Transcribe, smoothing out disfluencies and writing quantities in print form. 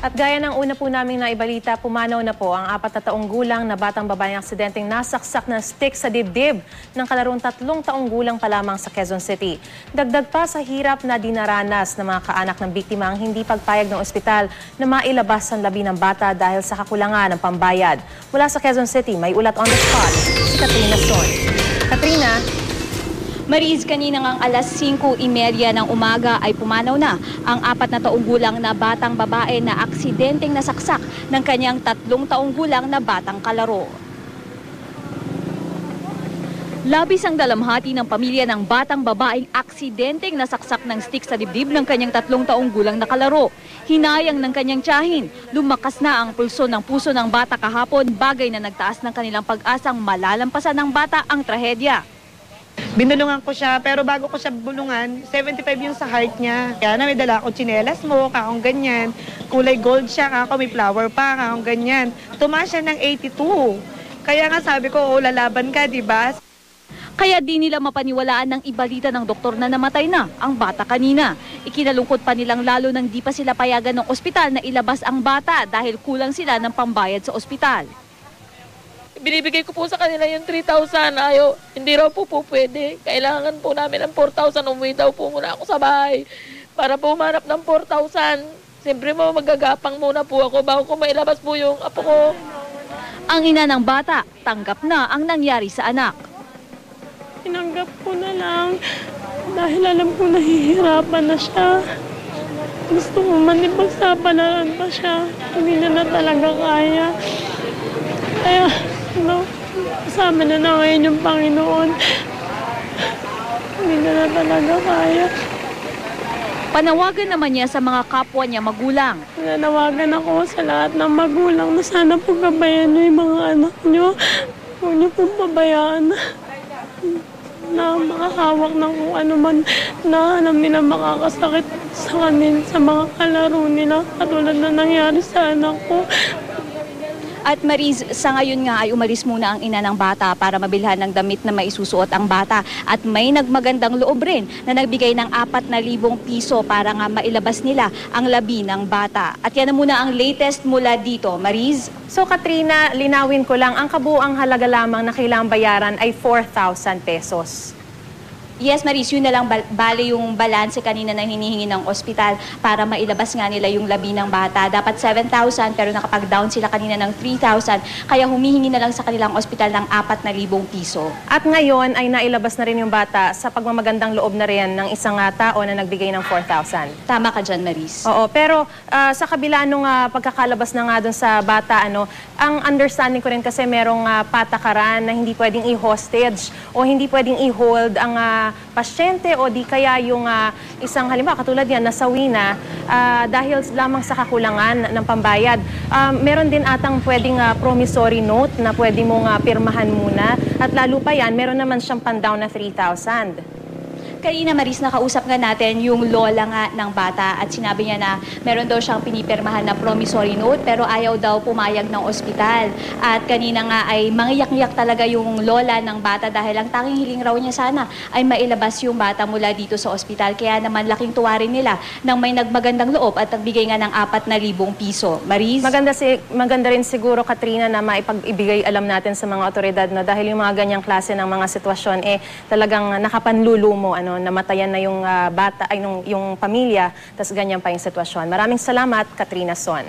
At gaya ng una po naming naibalita, pumanaw na po ang 4 na taong gulang na batang babaeng aksidenteng nasaksak ng stick sa dibdib ng kalarong 3 taong gulang pa lamang sa Quezon City. Dagdag pa sa hirap na dinaranas ng mga kaanak ng biktima ang hindi pagpayag ng ospital na mailabas ang labi ng bata dahil sa kakulangan ng pambayad. Mula sa Quezon City, may ulat on the spot si Katrina Son. Katrina? Mariz, kanina ngang alas 5:30 ng umaga ay pumanaw na ang 4 na taong gulang na batang babae na aksidenteng nasaksak ng kanyang 3 taong gulang na batang kalaro. Labis ang dalamhati ng pamilya ng batang babaeng aksidenteng nasaksak ng stick sa dibdib ng kanyang 3 taong gulang na kalaro. Hinayang ng kanyang tiyahin, lumakas na ang pulso ng puso ng bata kahapon, bagay na nagtaas ng kanilang pag-asang malalampasan ng bata ang trahedya. Binulungan ko siya, pero bago ko siya bulungan, 75 yung sa height niya. Kaya na may dala akong tsinelas mo, kakong ganyan. Kulay gold siya, kako may flower pa, kakong ganyan. Tumaas siya ng 82. Kaya nga sabi ko, oh, lalaban ka, di ba? Kaya di nila mapaniwalaan ng ibalita ng doktor na namatay na ang bata kanina. Ikinalungkot pa nilang lalo nang di pa sila payagan ng ospital na ilabas ang bata dahil kulang sila ng pambayad sa ospital. Binibigay ko po sa kanila yung 3,000. Ayaw, hindi raw po pwede. Kailangan po namin ng 4,000. Umuwi daw po muna ako sa bahay para po humanap ng 4,000. Siyempre mo, magagapang muna po ako bago ko mailabas po yung apo ko. Ang ina ng bata, tanggap na ang nangyari sa anak. Tinanggap ko na lang dahil alam ko nahihirapan na siya. Gusto ko man ipagsapalaran pa siya. Hindi na talaga kaya. Kaya, kasama na ngayon yung Panginoon. Hindi na talaga kaya. Panawagan naman niya sa mga kapwa niya magulang. Nanawagan ako sa lahat ng magulang na sana pagbabayan niyo yung mga anak niyo. Huwag niyo pong pabayaan na makahawak ng kung ano man na alam nila makakasakit sa kanila, sa mga kalaro nila. Katulad na nangyari sa anak ko. At Mariz, sa ngayon nga ay umalis muna ang ina ng bata para mabilhan ng damit na maisusuot ang bata. At may nagmagandang loob rin na nagbigay ng 4,000 piso para nga mailabas nila ang labi ng bata. At yan na muna ang latest mula dito. Mariz? So Katrina, linawin ko lang, ang kabuang halaga lamang na kailangang bayaran ay 4,000 pesos. Yes, Mariz, yun na lang bale yung balanse kanina na hinihingi ng ospital para mailabas nga nila yung labi ng bata. Dapat 7,000 pero nakapag-down sila kanina ng 3,000 kaya humihingi na lang sa kanilang ospital ng 4,000 piso. At ngayon ay nailabas na rin yung bata sa pagmamagandang loob na rin ng isang tao na nagbigay ng 4,000. Tama ka dyan, Mariz. Oo, pero sa kabila nung pagkakalabas na nga dun sa bata, ang understanding ko rin kasi merong patakaran na hindi pwedeng i-hostage o hindi pwedeng i-hold ang pasyente o di kaya yung isang halimbawa katulad yan nasawi na dahil lamang sa kakulangan ng pambayad. Meron din atang pwedeng promissory note na pwede mong pirmahan muna at lalo pa yan, meron naman siyang pan-down na 3,000. Kanina, Mariz, nakausap nga natin yung lola nga ng bata at sinabi niya na meron daw siyang pinipirmahan na promissory note pero ayaw daw pumayag ng ospital. At kanina nga ay mangyak-ngyak talaga yung lola ng bata dahil ang tanging hiling raw niya sana ay mailabas yung bata mula dito sa ospital. Kaya naman laking tuwa rin nila nang may nagmagandang loob at nagbigay nga ng 4,000 piso. Mariz? Maganda rin siguro, Katrina, na maipag-ibigay alam natin sa mga otoridad na dahil yung mga ganyang klase ng mga sitwasyon talagang nakapanlulumo, namatayan na yung bata, yung pamilya, tas ganyan pa yung sitwasyon. Maraming salamat, Katrina Son.